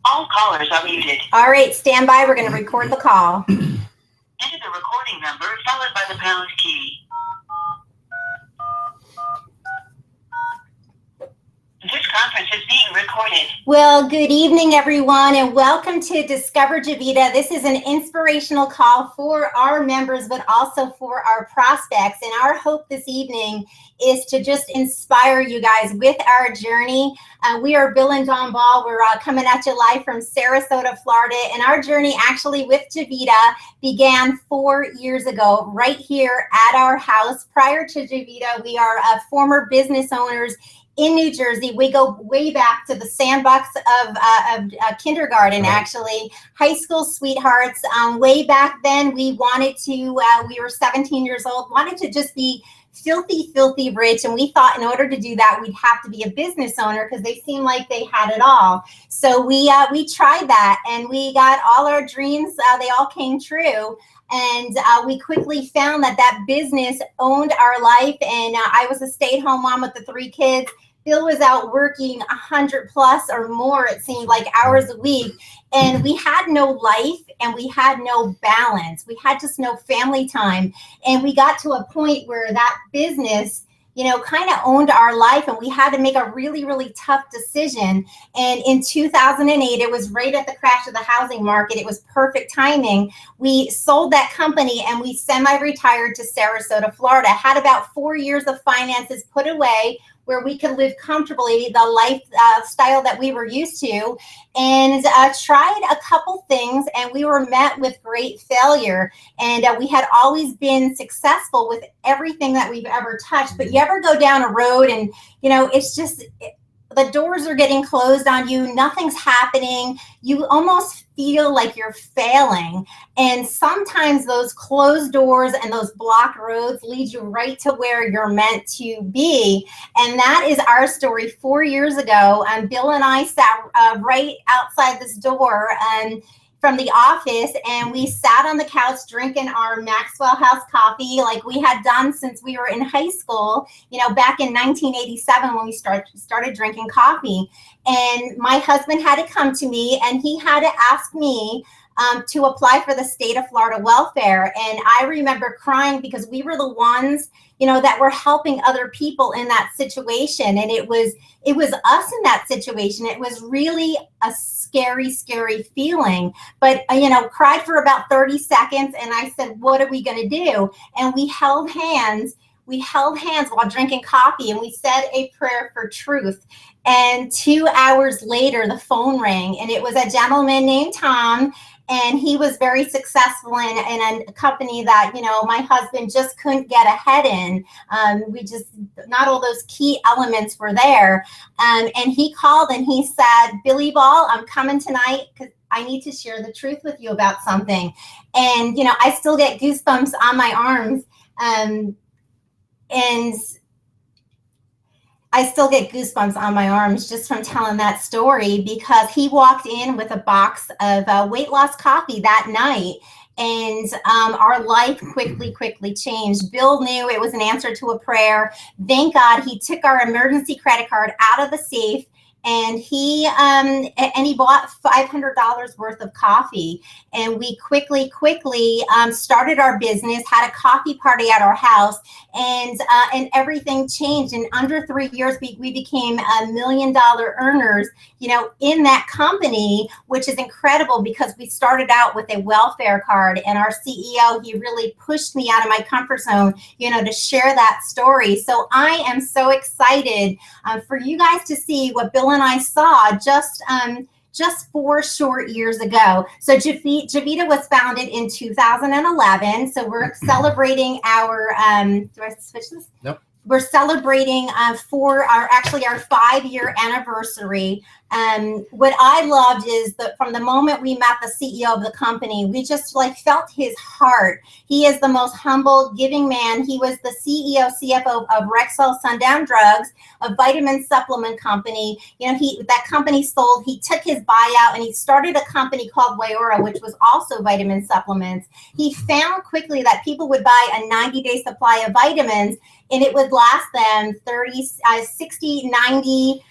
All callers are muted. All right, stand by. We're going to record the call. Enter the recording number followed by the pound key. This conference is being recorded. Well, good evening, everyone, and welcome to Discover Javita. This is an inspirational call for our members, but also for our prospects. And our hope this evening is to just inspire you guys with our journey. We are Bill and Dawn Ball. We're coming at you live from Sarasota, Florida. And our journey actually with Javita began 4 years ago, right here at our house. Prior to Javita, we are former business owners in New Jersey. We go way back to the sandbox of kindergarten, actually, high school sweethearts. Way back then, we wanted to, we were 17 years old, wanted to just be filthy rich. And we thought in order to do that, we'd have to be a business owner because they seemed like they had it all. So we tried that and we got all our dreams. They all came true. And we quickly found that business owned our life. And I was a stay-at-home mom with the 3 kids. Bill was out working 100 plus or more, it seemed like, hours a week. And we had no life and we had no balance. We had just no family time. And we got to a point where that business, you know, kind of owned our life, and we had to make a really tough decision. And in 2008, it was right at the crash of the housing market. It was perfect timing. We sold that company and we semi-retired to Sarasota, Florida. Had about 4 years of finances put away where we could live comfortably, the lifestyle that we were used to, and tried a couple things, and we were met with great failure. And we had always been successful with everything that we've ever touched. But you ever go down a road and, you know, it's just, the doors are getting closed on you, nothing's happening, you almost feel like you're failing. And sometimes those closed doors and those blocked roads lead you right to where you're meant to be. And that is our story 4 years ago. Bill and I sat right outside this door from the office, and we sat on the couch drinking our Maxwell House coffee like we had done since we were in high school, you know, back in 1987 when we started drinking coffee. And my husband had to come to me and he had to ask me to apply for the state of Florida welfare. And I remember crying because we were the ones, you know, that were helping other people in that situation. And it was us in that situation. It was really a scary feeling. But, you know, cried for about 30 seconds. And I said, what are we going to do? And we held hands. We held hands while drinking coffee, and we said a prayer for truth. And 2 hours later, the phone rang, and it was a gentleman named Tom. And he was very successful in a company that, you know, my husband just couldn't get ahead in. Not all those key elements were there. And he called and he said, Billy Ball, I'm coming tonight because I need to share the truth with you about something. And, you know, I still get goosebumps on my arms. And I still get goosebumps on my arms just from telling that story, because he walked in with a box of weight loss coffee that night, and our life quickly changed. Bill knew it was an answer to a prayer. Thank God he took our emergency credit card out of the safe, and he bought $500 worth of coffee. And we quickly started our business, had a coffee party at our house, and everything changed. In under 3 years, we became $1 million earners, you know, in that company, which is incredible because we started out with a welfare card. And our CEO, he really pushed me out of my comfort zone, you know, to share that story. So I am so excited for you guys to see what Bill and I saw just 4 short years ago. So Javita was founded in 2011. So we're celebrating our, do I switch this? Nope. We're celebrating for our 5-year anniversary. What I loved is that from the moment we met the CEO of the company, we just like felt his heart. He is the most humble, giving man. He was the CEO, CFO of Rexall Sundown Drugs, a vitamin supplement company. You know, that company sold. He took his buyout and he started a company called Wyora, which was also vitamin supplements. He found quickly that people would buy a 90-day supply of vitamins, and it would last them 30, 60, 90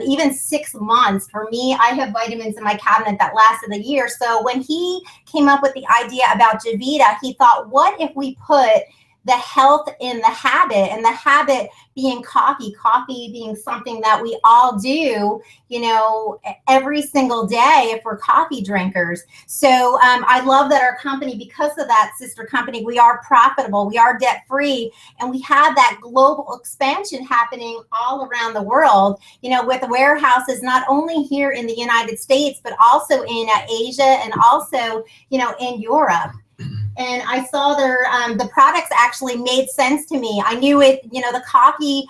even 6 months. For me, I have vitamins in my cabinet that lasted a year. So when he came up with the idea about Javita, he thought, what if we put the health in the habit, and the habit being coffee being something that we all do, every single day if we're coffee drinkers. So I love that our company, because of that sister company, we are profitable, we are debt free, and we have that global expansion happening all around the world, with warehouses not only here in the United States, but also in Asia, and also, in Europe. And I saw the products actually made sense to me. I knew it, the coffee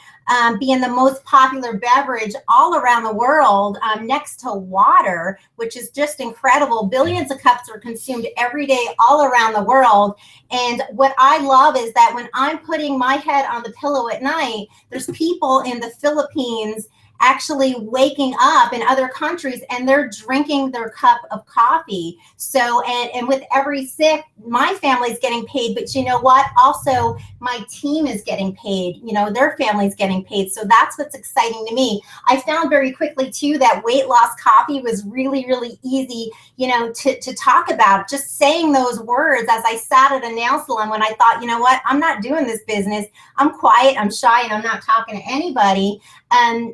being the most popular beverage all around the world, next to water, which is just incredible. Billions of cups are consumed every day all around the world. And what I love is that when I'm putting my head on the pillow at night, there's people in the Philippines actually waking up in other countries, and they're drinking their cup of coffee. So, and with every sip, my family's getting paid, but you know what? Also, my team is getting paid, their family's getting paid. So that's what's exciting to me. I found very quickly too that weight loss coffee was really, really easy, to talk about. Just saying those words as I sat at a nail salon, when I thought, what? I'm not doing this business. I'm quiet, I'm shy, and I'm not talking to anybody. And,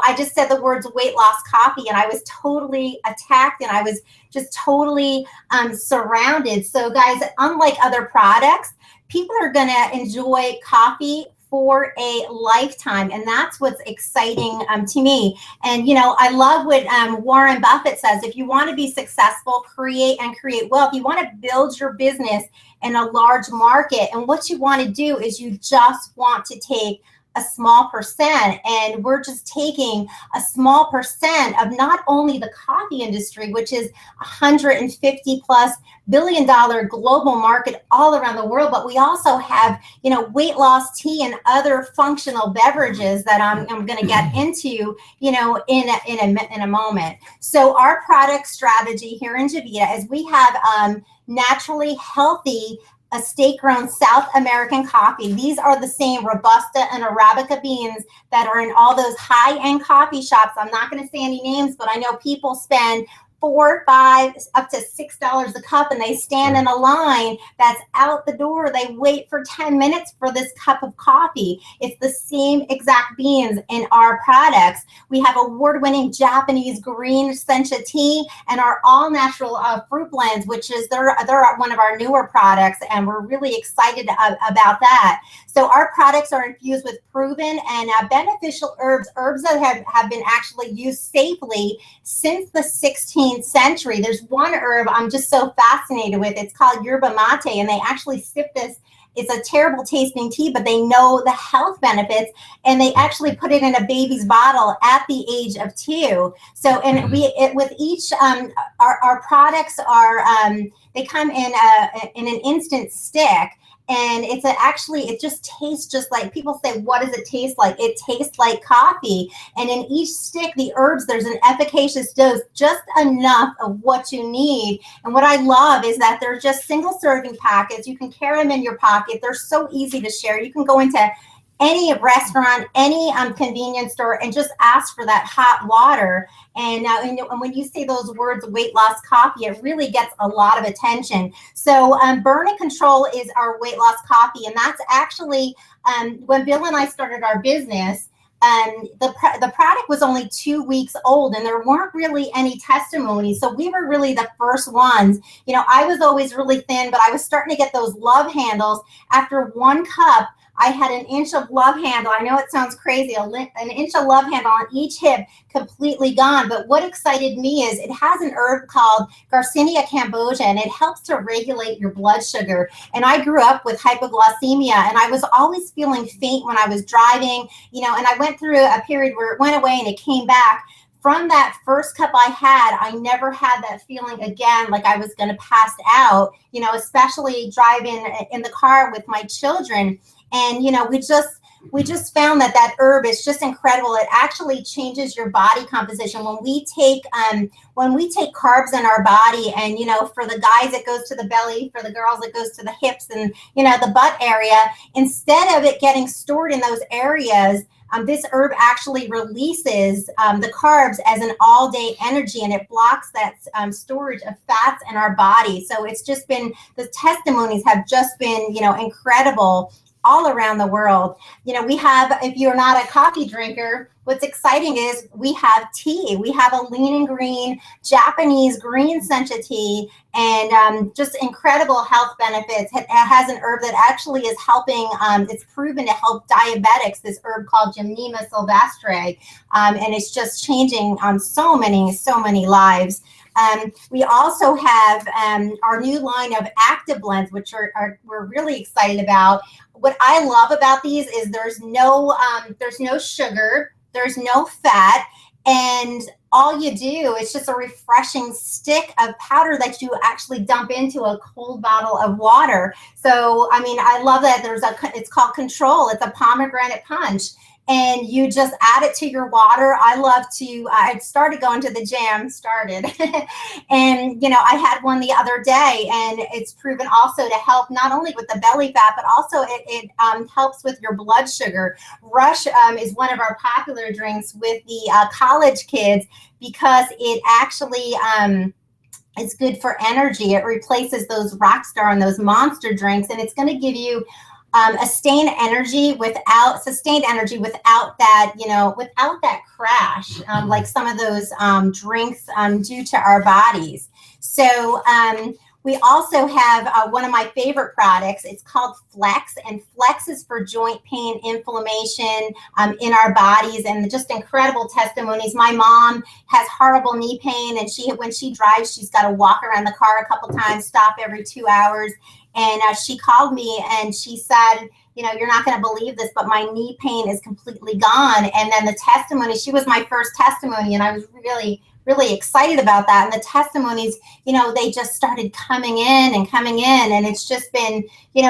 I just said the words weight loss coffee, and I was totally attacked, and I was just totally surrounded. So guys, unlike other products, people are going to enjoy coffee for a lifetime. And that's what's exciting to me. And, I love what Warren Buffett says: if you want to be successful, create wealth. You want to build your business in a large market. And what you want to do is you just want to take a small percent, and we're just taking a small percent of not only the coffee industry, which is $150+ billion global market all around the world, but we also have, weight loss tea and other functional beverages that I'm going to get into, in a moment. So our product strategy here in Javita is we have naturally healthy estate-grown South American coffee. These are the same Robusta and Arabica beans that are in all those high-end coffee shops. I'm not going to say any names, but I know people spend $4, $5, up to $6 a cup, and they stand in a line that's out the door. They wait for 10 minutes for this cup of coffee. It's the same exact beans in our products. We have award-winning Japanese green sencha tea and our all-natural fruit blends, which is they're one of our newer products, and we're really excited about that. So our products are infused with proven and beneficial herbs that have been actually used safely since the 16th century. There's one herb I'm just so fascinated with. It's called yerba mate, and they actually sip this. It's a terrible tasting tea, but they know the health benefits, and they actually put it in a baby's bottle at the age of 2. So, and with each, our products are, they come in an instant stick. And it just tastes just like, people say, what does it taste like? It tastes like coffee. And in each stick, the herbs, there's an efficacious dose, just enough of what you need. And what I love is that they're just single serving packets. You can carry them in your pocket. They're so easy to share. You can go into any restaurant, any convenience store, and just ask for that hot water. And when you say those words, weight loss coffee, it really gets a lot of attention. So Burn and Control is our weight loss coffee. And that's actually, when Bill and I started our business, the product was only 2 weeks old, and there weren't really any testimonies. So we were really the first ones. I was always really thin, but I was starting to get those love handles. After 1 cup, I had an inch of love handle. I know it sounds crazy, an inch of love handle on each hip, completely gone. But what excited me is it has an herb called Garcinia cambogia, and it helps to regulate your blood sugar. And I grew up with hypoglycemia, and I was always feeling faint when I was driving, and I went through a period where it went away and it came back. From that first cup I had, I never had that feeling again, like I was going to pass out, especially driving in the car with my children. And, we just found that herb is just incredible. It actually changes your body composition. When we take carbs in our body, and, for the guys, it goes to the belly, for the girls, it goes to the hips and, the butt area. Instead of it getting stored in those areas, This herb actually releases the carbs as an all-day energy, and it blocks that storage of fats in our body. So it's just been, the testimonies have just been, incredible all around the world. We have, if you're not a coffee drinker, what's exciting is we have tea. We have a lean and green Japanese green sencha tea, and just incredible health benefits. It has an herb that actually is helping, it's proven to help diabetics, this herb called Gymnema sylvestre, and it's just changing so many lives. We also have our new line of active blends, which we're really excited about. What I love about these is there's no sugar, there's no fat, and all you do is just a refreshing stick of powder that you actually dump into a cold bottle of water. So, I love that it's called Control. It's a pomegranate punch. And you just add it to your water. I started going to the gym, and, I had one the other day, and it's proven also to help not only with the belly fat, but also it helps with your blood sugar. Rush is one of our popular drinks with the college kids because it actually is good for energy. It replaces those Rockstar and those Monster drinks, and it's going to give you sustained energy without that, without that crash, like some of those drinks do to our bodies. So we also have one of my favorite products. It's called Flex, and Flex is for joint pain, inflammation in our bodies, and just incredible testimonies. My mom has horrible knee pain, and when she drives, she's got to walk around the car a couple times, stop every 2 hours. And she called me and she said, you're not going to believe this, but my knee pain is completely gone. And then the testimony, she was my first testimony, and I was really, really excited about that. And the testimonies, they just started coming in. And it's just been,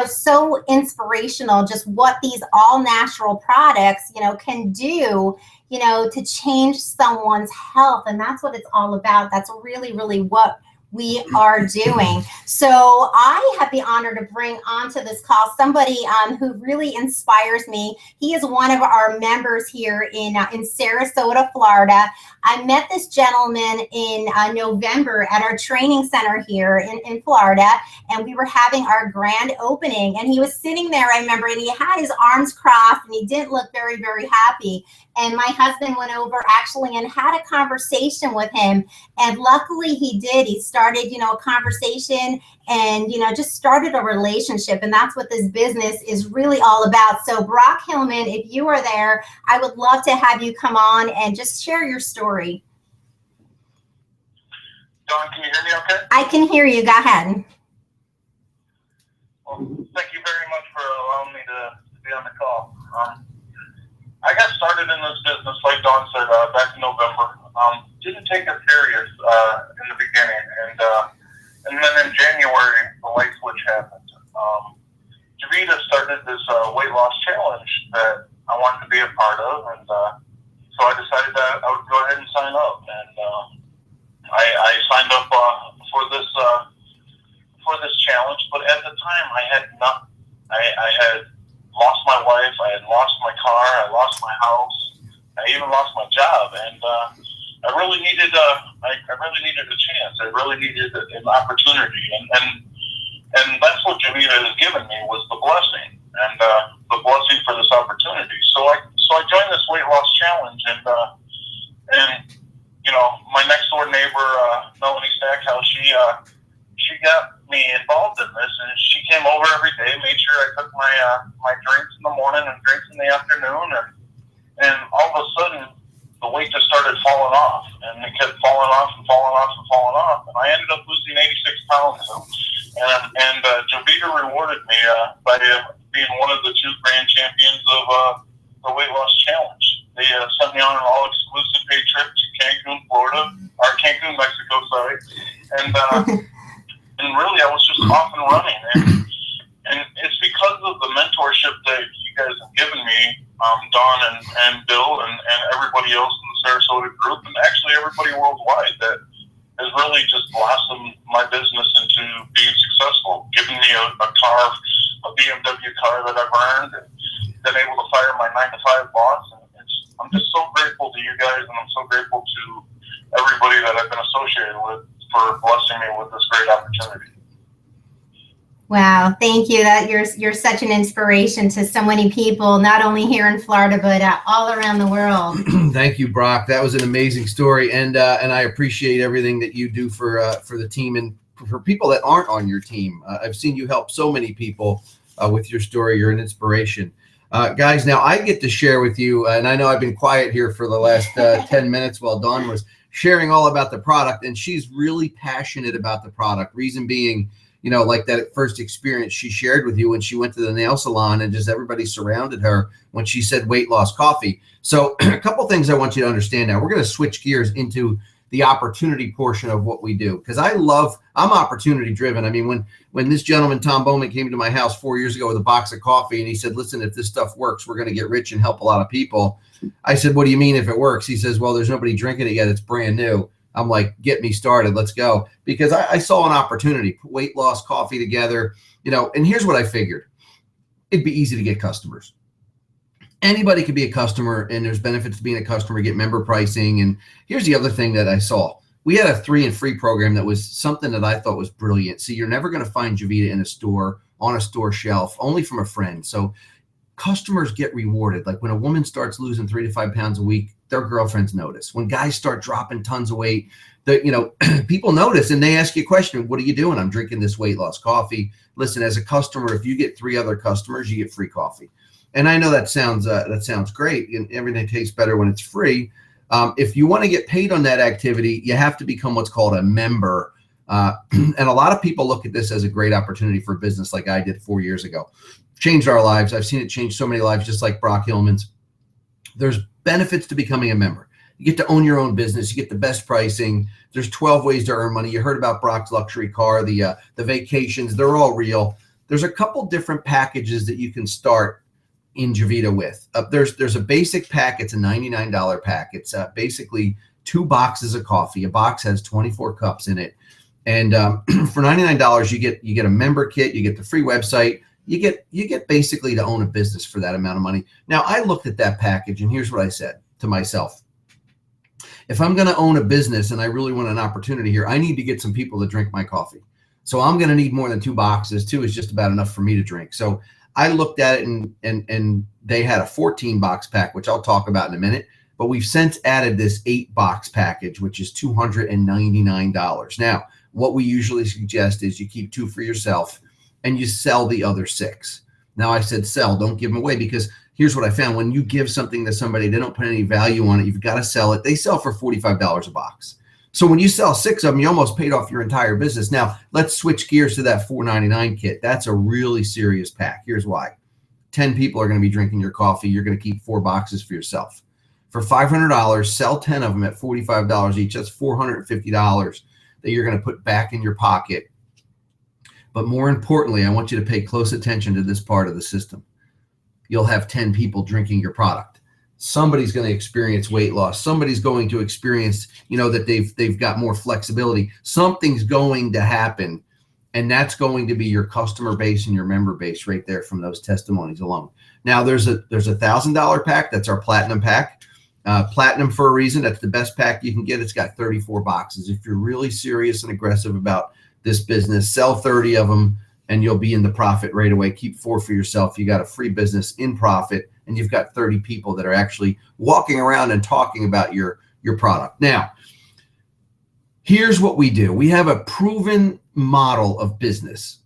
so inspirational, just what these all natural products, can do, to change someone's health. And that's what it's all about. That's really, really what we are doing. So I have the honor to bring onto this call somebody who really inspires me. He is one of our members here in Sarasota, Florida. I met this gentleman in November at our training center here in Florida, and we were having our grand opening, and he was sitting there, I remember, and he had his arms crossed, and he didn't look very, very happy. And my husband went over actually and had a conversation with him. And luckily he did. He started, a conversation and, just started a relationship. And that's what this business is really all about. So Brock Hillman, if you are there, I would love to have you come on and just share your story. Dawn, can you hear me okay? I can hear you. Go ahead. Well, thank you very much for allowing me to be on the call. I got started in this business, like Dawn said, back in November. Didn't take it serious in the beginning, and then in January, the light switch happened. Javita started this weight loss challenge that I wanted to be a part of, and so I decided that I would go ahead and sign up. And I signed up for this challenge, but at the time, I had not. I had lost my wife, I had lost my car, I lost my house, I even lost my job, and I really needed a chance. I really needed an opportunity, and that's what Javita has given me, was the blessing, and the blessing for this opportunity. So I joined this weight loss challenge, and my next door neighbor, Melanie Stackhouse, she got me involved in this, and she came over every day, made sure I took my drinks in the morning and drinks in the afternoon, and all of a sudden the weight just started falling off, and it kept falling off, and I ended up losing 86 pounds, and Javita rewarded me by being one of the 2 grand champions of the weight loss challenge. They sent me on an all-exclusive paid trip to Cancun, Mexico, sorry, and really, I was just off and running, and it's because of the mentorship that you guys have given me, Dawn and Bill and everybody else in the Sarasota group, and actually everybody worldwide, that has really just blossomed my business into being successful, giving me a car, a BMW car that I've earned, and been able to fire my 9-to-5 boss and just so grateful to you guys, and I'm so grateful to everybody that I've been associated with for blessing me with this great opportunity. Wow, thank you. That you're such an inspiration to so many people, not only here in Florida, but all around the world. Thank you, Brock. That was an amazing story, and I appreciate everything that you do for the team and for people that aren't on your team. I've seen you help so many people with your story. You're an inspiration. Guys, now I get to share with you, and I know I've been quiet here for the last 10 minutes while Dawn was sharing all about the product, and she's really passionate about the product. Reason being, you know, like that first experience she shared with you when she went to the nail salon and just everybody surrounded her when she said weight loss coffee. So a couple things I want you to understand now. We're going to switch gears into the opportunity portion of what we do, because I'm opportunity driven. I mean, when this gentleman, Tom Bowman, came to my house 4 years ago with a box of coffee and he said, listen, if this stuff works, we're going to get rich and help a lot of people. I said, what do you mean if it works? He says, well, there's nobody drinking it yet. It's brand new. I'm like, get me started. Let's go. Because I saw an opportunity, put weight loss coffee together, you know, and here's what I figured. It'd be easy to get customers. Anybody could be a customer, and there's benefits to being a customer, get member pricing. And here's the other thing that I saw. We had a 3 and free program that was something that I thought was brilliant. See, you're never going to find Javita in a store, on a store shelf, only from a friend. So customers get rewarded. Like when a woman starts losing 3 to 5 pounds a week, their girlfriends notice. When guys start dropping tons of weight, people notice and they ask you a question. What are you doing? I'm drinking this weight loss coffee. Listen, as a customer, if you get 3 other customers, you get free coffee. And I know that sounds great, and everything tastes better when it's free. If you want to get paid on that activity, you have to become what's called a member. And a lot of people look at this as a great opportunity for business, like I did 4 years ago. Changed our lives. I've seen it change so many lives, just like Brock Hillman's. There's benefits to becoming a member. You get to own your own business. You get the best pricing. There's 12 ways to earn money. You heard about Brock's luxury car, the vacations. They're all real. There's a couple different packages that you can start in Javita with. There's a basic pack. It's a $99 pack. It's basically 2 boxes of coffee. A box has 24 cups in it. And for $99, you get a member kit. You get the free website. You get basically to own a business for that amount of money. Now, I looked at that package, and here's what I said to myself. If I'm going to own a business and I really want an opportunity here, I need to get some people to drink my coffee. So I'm going to need more than 2 boxes. 2 is just about enough for me to drink. So I looked at it, and they had a 14-box pack, which I'll talk about in a minute. But we've since added this 8-box package, which is $299. Now, what we usually suggest is you keep 2 for yourself and you sell the other 6. Now, I said sell, don't give them away, because here's what I found. When you give something to somebody, they don't put any value on it. You've got to sell it. They sell for $45 a box. So when you sell 6 of them, you almost paid off your entire business. Now, let's switch gears to that $4.99 kit. That's a really serious pack. Here's why. 10 people are going to be drinking your coffee. You're going to keep 4 boxes for yourself. For $500, sell 10 of them at $45 each. That's $450 that you're going to put back in your pocket. But more importantly, I want you to pay close attention to this part of the system. You'll have 10 people drinking your product. Somebody's going to experience weight loss. Somebody's going to experience, that they've got more flexibility. Something's going to happen, and that's going to be your customer base and your member base right there from those testimonies alone. Now, there's a $1,000 pack. That's our platinum pack. Platinum for a reason. That's the best pack you can get. It's got 34 boxes. If you're really serious and aggressive about this business, sell 30 of them and you'll be in the profit right away. Keep 4 for yourself. You got a free business in profit, and you've got 30 people that are actually walking around and talking about your product. Now, here's what we do. We have a proven model of business.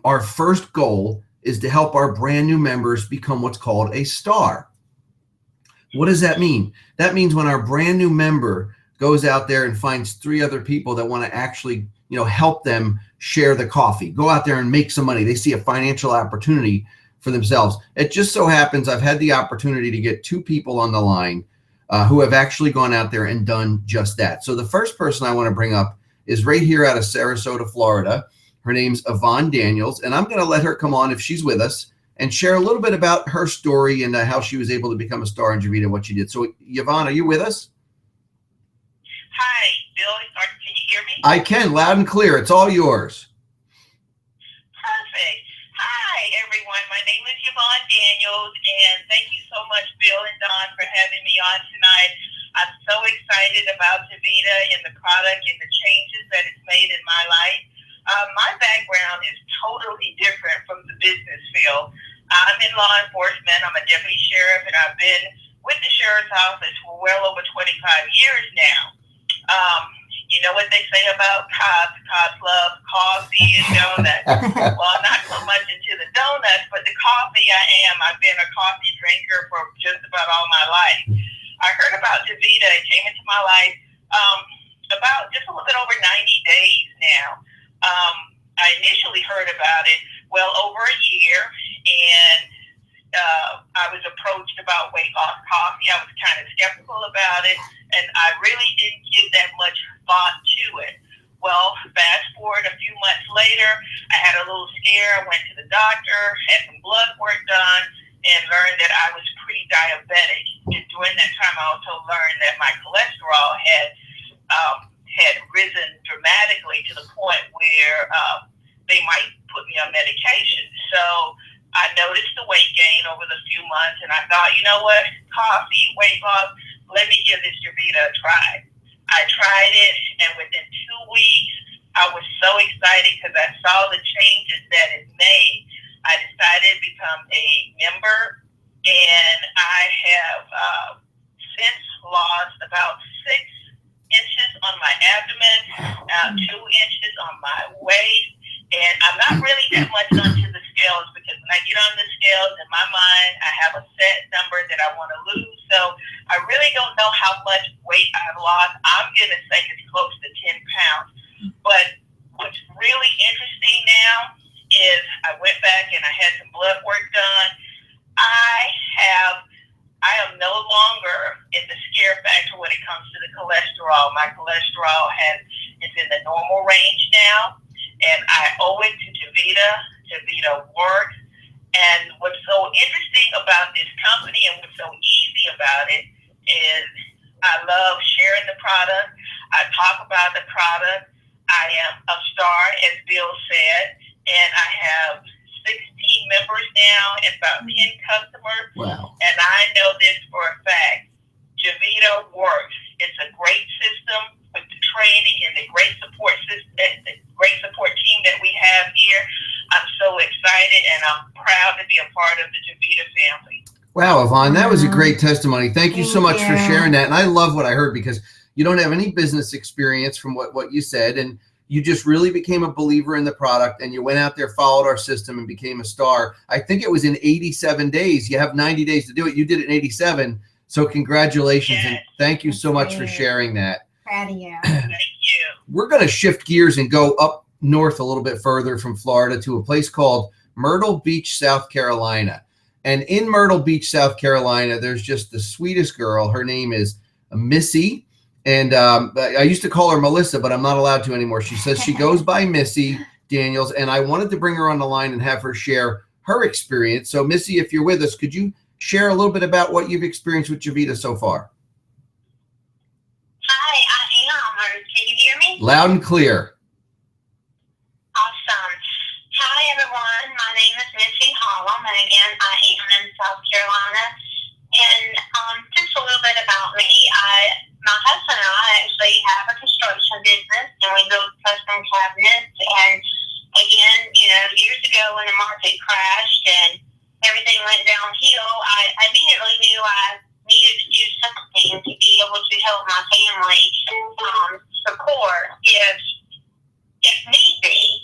Our first goal is to help our brand new members become what's called a star. What does that mean? That means when our brand new member goes out there and finds 3 other people that want to actually help them share the coffee, go out there and make some money. They see a financial opportunity for themselves. It just so happens I've had the opportunity to get 2 people on the line who have actually gone out there and done just that. So the first person I want to bring up is right here out of Sarasota, Florida. Her name's Yvonne Daniels, and I'm going to let her come on if she's with us and share a little bit about her story and how she was able to become a star in Javita, what she did. So Yvonne, are you with us? Hi, Bill. Can you hear me? I can, loud and clear. It's all yours. Perfect. Hi, everyone. my name is Yvonne Daniels, and thank you so much, Bill and Don, for having me on tonight. I'm so excited about Javita and the product and the changes that it's made in my life. My background is totally different from the business field. I'm in law enforcement. I'm a deputy sheriff, and I've been with the sheriff's office for well over 25 years now. You know what they say about cops? Cops love coffee and donuts. Well, not so much into the donuts, but the coffee I am. I've been a coffee drinker for just about all my life. I heard about Javita. It came into my life about just a little bit over 90 days now. I initially heard about it well over a year, and I was approached about weight loss coffee. I was kind of skeptical about it, and I really didn't give that much thought to it. Well, fast forward a few months later, I had a little scare. I went to the doctor, had some blood work done, and learned that I was pre-diabetic. And during that time, I also learned that my cholesterol had risen dramatically to the point where they might put me on medication. So I noticed the weight gain over the few months, and I thought, you know what, coffee, weight loss, let me give this Javita a try. I tried it, and within 2 weeks, I was so excited because I saw the changes that it made. I decided to become a member, and I have since lost about 6 inches on my abdomen, 2 inches on my waist, and I'm not really that much onto the scales because when I get on the scales, in my mind, I have a set number that I want to lose. So I really don't know how much weight I've lost. I'm going to say it's close to 10 pounds. But what's really interesting now is I went back and I had some blood work done. I am no longer in the scare factor when it comes to the cholesterol. My cholesterol is in the normal range now, and I owe it to Javita. Javita works. And what's so interesting about this company and what's so easy about it is I love sharing the product. I talk about the product. I am a star, as Bill said, and I have 16 members now and about 10 customers. Wow. And I know this for a fact. Javita works. It's a great system with the training and the great support system, the great support team that we have here. I'm so excited, and I'm proud to be a part of the Javita family. Wow, Yvonne, that was a great testimony. Thank you so much for sharing that. And I love what I heard because you don't have any business experience from what you said, and you just really became a believer in the product, and you went out there, followed our system, and became a star. I think it was in 87 days. You have 90 days to do it. You did it in 87. So congratulations, and thank you so much for sharing that. Proud of you. Thank you. We're going to shift gears and go up north a little bit further from Florida to a place called Myrtle Beach, South Carolina. And in Myrtle Beach, South Carolina, there's just the sweetest girl. Her name is Missy. And I used to call her Melissa, but I'm not allowed to anymore. She says she goes by Missy Daniels, and I wanted to bring her on the line and have her share her experience. So, Missy, if you're with us, could you share a little bit about what you've experienced with Javita so far? Hi, I am. Can you hear me? Loud and clear. Awesome. Hi, everyone. My name is Missy Hollum, and again, I am in South Carolina. And just a little bit about me. My husband and I actually have a construction business, and we build custom cabinets. And again, years ago when the market crashed and everything went downhill, I immediately knew I needed to do something to be able to help my family support if need be.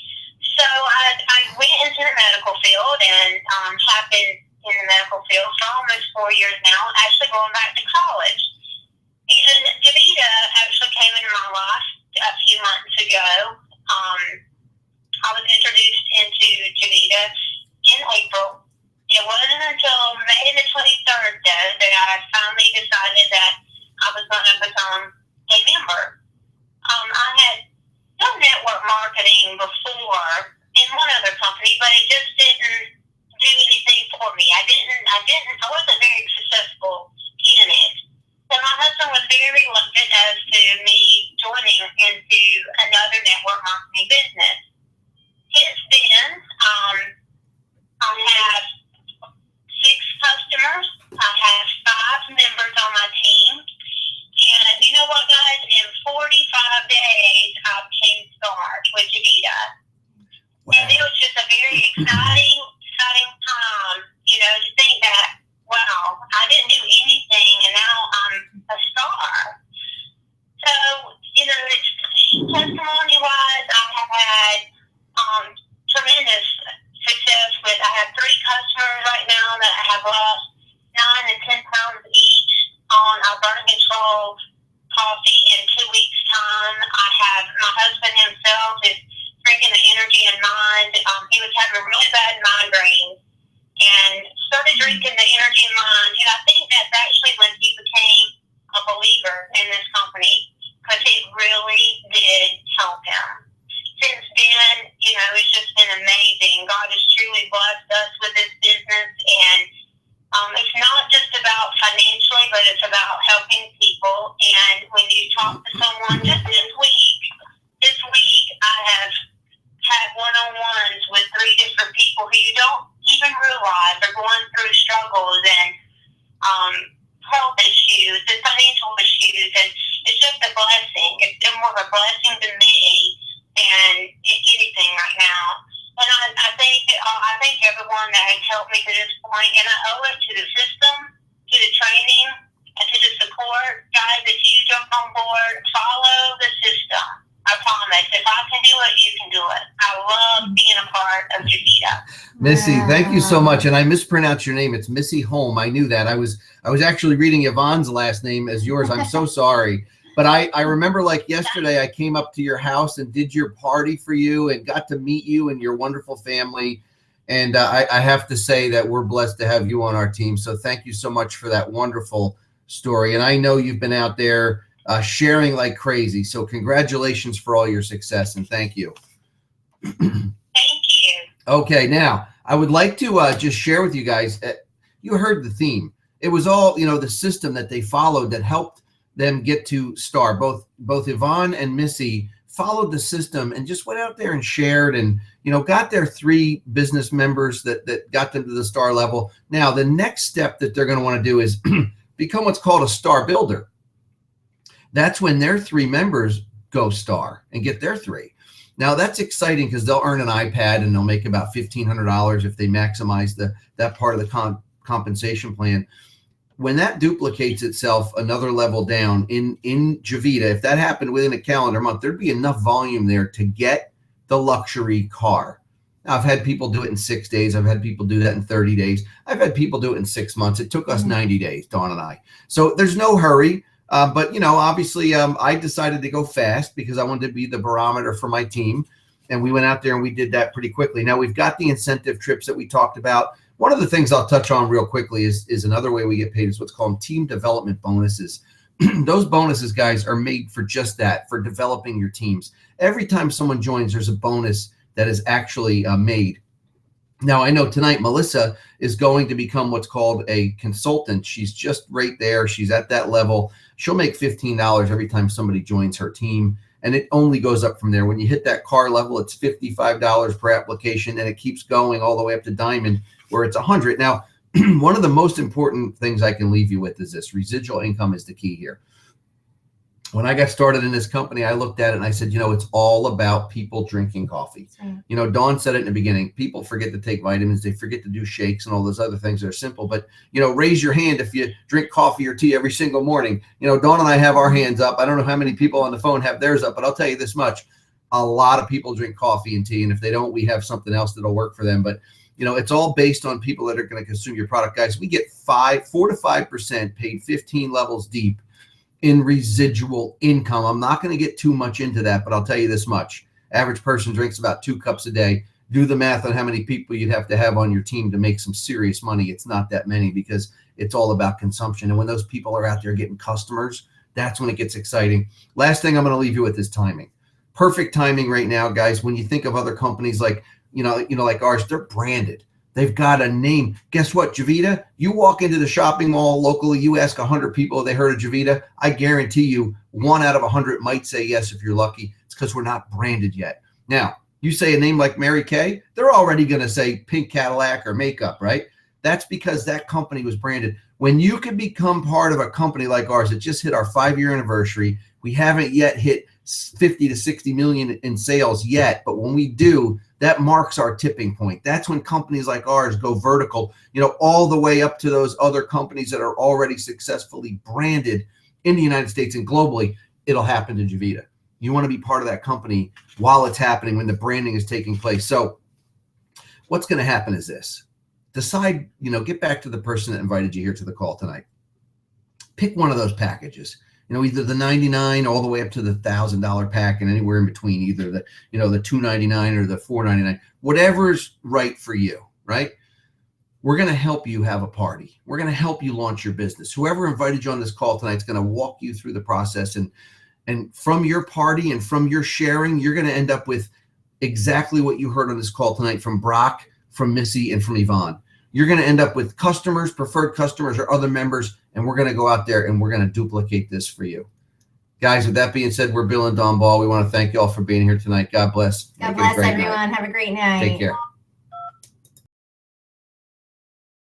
So I went into the medical field and have been in the medical field for almost 4 years now, actually going back to college. And Javita actually came into my life a few months ago. I was introduced into Javita in April. It wasn't until May the 23rd, though, that I finally decided that I was going to become a member. I had done network marketing before in one other company, but it just didn't do anything for me. I wasn't very successful in it. So my husband was very reluctant as to me joining into another network marketing business. Since then, I have testimony-wise, I have had tremendous success with. I have 3 customers right now that have lost 9 and 10 pounds each on our burn control coffee in 2 weeks' time. I have my husband himself is drinking the Energy and Mind. He was having a really bad migraine and started drinking the Energy and Mind. And I think that's actually when he became a believer in this company, because it really did help him. Since then, it's just been amazing. God has truly blessed us with this business, and it's not just about financially, but it's about helping people. And when you talk to someone, just this week, I have had one-on-ones with 3 different people who you don't even realize are going through struggles and health issues and financial issues, and it's just a blessing. It's been more of a blessing to me than anything right now. And I thank everyone that has helped me to this point, and I owe it to the system, to the training, and to the support. Guys, if you jump on board, follow the system. I promise. If I can do it, you can do it. I love being a part of Javita. Missy, thank you so much. And I mispronounced your name. It's Missy Holm. I knew that. I was actually reading Yvonne's last name as yours. I'm so sorry. But I remember like yesterday, I came up to your house and did your party for you and got to meet you and your wonderful family. And I have to say that we're blessed to have you on our team. So thank you so much for that wonderful story. And I know you've been out there sharing like crazy. So congratulations for all your success, and thank you. Thank you. Okay, now I would like to just share with you guys, you heard the theme. It was all, the system that they followed that helped them get to star. Both Yvonne and Missy followed the system and just went out there and shared and, got their 3 business members that got them to the star level. Now, the next step that they're going to want to do is become what's called a star builder. That's when their 3 members go star and get their 3. Now that's exciting because they'll earn an iPad and they'll make about $1,500 if they maximize that part of the compensation plan. When that duplicates itself another level down in Javita, if that happened within a calendar month, there'd be enough volume there to get the luxury car. Now, I've had people do it in 6 days. I've had people do that in 30 days. I've had people do it in 6 months. It took us 90 days, Dawn and I. So there's no hurry. But, obviously I decided to go fast because I wanted to be the barometer for my team. And we went out there and we did that pretty quickly. Now we've got the incentive trips that we talked about. One of the things I'll touch on real quickly is another way we get paid is what's called team development bonuses. Those bonuses, guys, are made for just that, for developing your teams. Every time someone joins, there's a bonus that is actually made. Now, I know tonight Melissa is going to become what's called a consultant. She's just right there. She's at that level. She'll make $15 every time somebody joins her team, and it only goes up from there. When you hit that car level, it's $55 per application, and it keeps going all the way up to diamond, where it's $100. Now, one of the most important things I can leave you with is this. Residual income is the key here. When I got started in this company, I looked at it and I said, it's all about people drinking coffee. Right. Dawn said it in the beginning. People forget to take vitamins. They forget to do shakes and all those other things that are simple. But, raise your hand if you drink coffee or tea every single morning. Dawn and I have our hands up. I don't know how many people on the phone have theirs up, but I'll tell you this much. A lot of people drink coffee and tea. And if they don't, we have something else that'll work for them. But, it's all based on people that are going to consume your product. Guys, we get 4 to 5% paid 15 levels deep in residual income. I'm not going to get too much into that, but I'll tell you this much. Average person drinks about 2 cups a day. Do the math on how many people you'd have to have on your team to make some serious money. It's not that many because it's all about consumption. And when those people are out there getting customers, that's when it gets exciting. Last thing I'm going to leave you with is timing. Perfect timing right now, guys. When you think of other companies like, like ours, they're branded. They've got a name. Guess what, Javita? You walk into the shopping mall locally, you ask 100 people if they heard of Javita. I guarantee you 1 out of 100 might say yes if you're lucky. It's because we're not branded yet. Now, you say a name like Mary Kay, they're already going to say pink Cadillac or makeup, right? That's because that company was branded. When you can become part of a company like ours, it just hit our 5-year anniversary. We haven't yet hit 50 to 60 million in sales yet, but when we do, that marks our tipping point. That's when companies like ours go vertical, all the way up to those other companies that are already successfully branded in the United States and globally. It'll happen to Javita. You want to be part of that company while it's happening, when the branding is taking place. So what's going to happen is this. Decide, get back to the person that invited you here to the call tonight. Pick one of those packages. Either the $99 all the way up to the $1,000 pack, and anywhere in between, either the $299 or the $499, whatever's right for you, right? We're going to help you have a party. We're going to help you launch your business. Whoever invited you on this call tonight is going to walk you through the process. And from your party and from your sharing, you're going to end up with exactly what you heard on this call tonight from Brock, from Missy, and from Yvonne. You're going to end up with customers, preferred customers, or other members, and we're going to go out there and we're going to duplicate this for you. Guys, with that being said, we're Bill and Dawn Ball. We want to thank you all for being here tonight. God bless. God bless everyone. Have a great night. Take care.